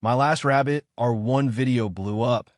My last Rabbit R1 video blew up,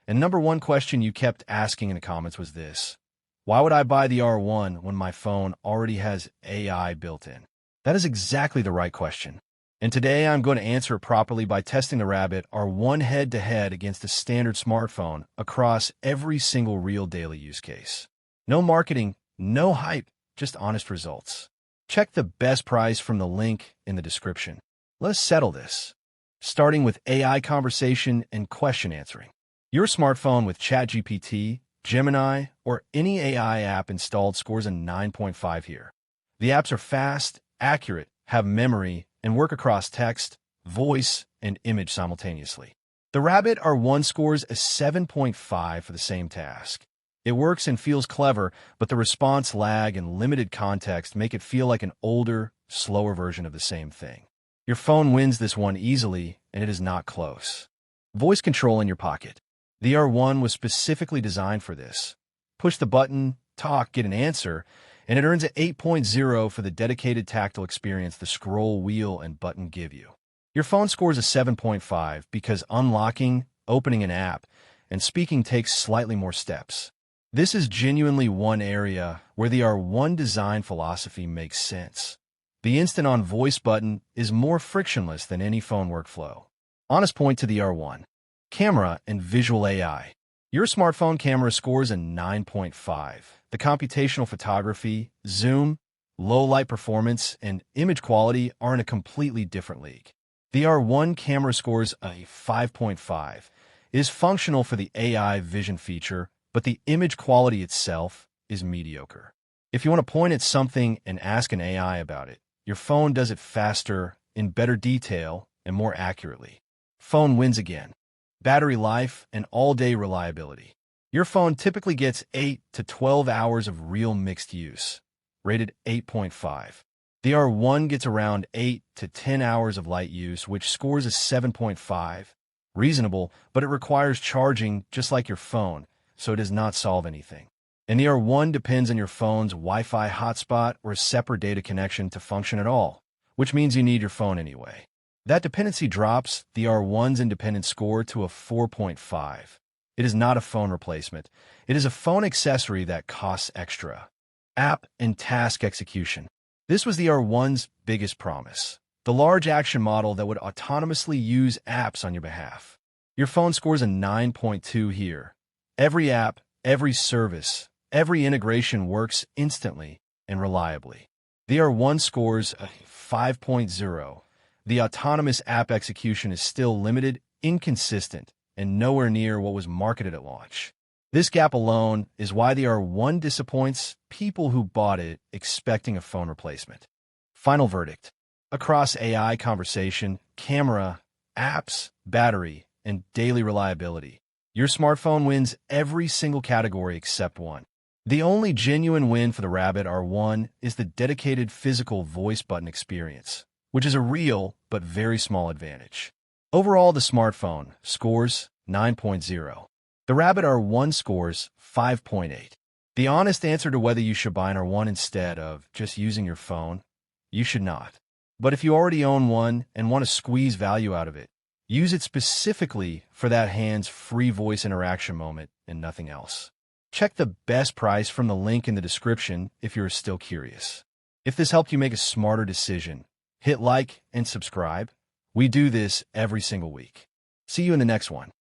and number one question you kept asking in the comments was this: why would I buy the R1 when my phone already has AI built in? That is exactly the right question. And today I'm going to answer it properly by testing the Rabbit R1 head-to-head against a standard smartphone across every single real daily use case. No marketing, no hype, just honest results. Check the best price from the link in the description. Let us settle this. Starting with AI conversation and question answering. Your smartphone with ChatGPT, Gemini, or any AI app installed scores a 9.5 here. The apps are fast, accurate, have memory, and work across text, voice, and image simultaneously. The Rabbit R1 scores a 7.5 for the same task. It works and feels clever, but the response lag and limited context make it feel like an older, slower version of the same thing. Your phone wins this one easily, and it is not close. Voice control in your pocket. The R1 was specifically designed for this. Push the button, talk, get an answer, and it earns an 8.0 for the dedicated tactile experience the scroll wheel and button give you. Your phone scores a 7.5 because unlocking, opening an app, and speaking takes slightly more steps. This is genuinely one area where the R1 design philosophy makes sense. The instant-on voice button is more frictionless than any phone workflow. Honest point to the R1. Camera and visual AI. Your smartphone camera scores a 9.5. The computational photography, zoom, low light performance, and image quality are in a completely different league. The R1 camera scores a 5.5. It is functional for the AI vision feature, but the image quality itself is mediocre. If you want to point at something and ask an AI about it, your phone does it faster, in better detail, and more accurately. Phone wins again. Battery life and all-day reliability. Your phone typically gets 8 to 12 hours of real mixed use, rated 8.5. The R1 gets around 8 to 10 hours of light use, which scores a 7.5. Reasonable, but it requires charging just like your phone, so it does not solve anything. And the R1 depends on your phone's Wi-Fi hotspot or a separate data connection to function at all, which means you need your phone anyway. That dependency drops the R1's independent score to a 4.5. It is not a phone replacement. It is a phone accessory that costs extra. App and task execution. This was the R1's biggest promise. The large action model that would autonomously use apps on your behalf. Your phone scores a 9.2 here. Every app, every service, every integration works instantly and reliably. The R1 scores a 5.0. The autonomous app execution is still limited, inconsistent, and nowhere near what was marketed at launch. This gap alone is why the R1 disappoints people who bought it expecting a phone replacement. Final verdict. Across AI conversation, camera, apps, battery, and daily reliability, your smartphone wins every single category except one. The only genuine win for the Rabbit R1 is the dedicated physical voice button experience, which is a real but very small advantage. Overall, the smartphone scores 9.0. The Rabbit R1 scores 5.8. The honest answer to whether you should buy an R1 instead of just using your phone: you should not. But if you already own one and want to squeeze value out of it, use it specifically for that hands-free voice interaction moment and nothing else. Check the best price from the link in the description if you're still curious. If this helped you make a smarter decision, hit like and subscribe. We do this every single week. See you in the next one.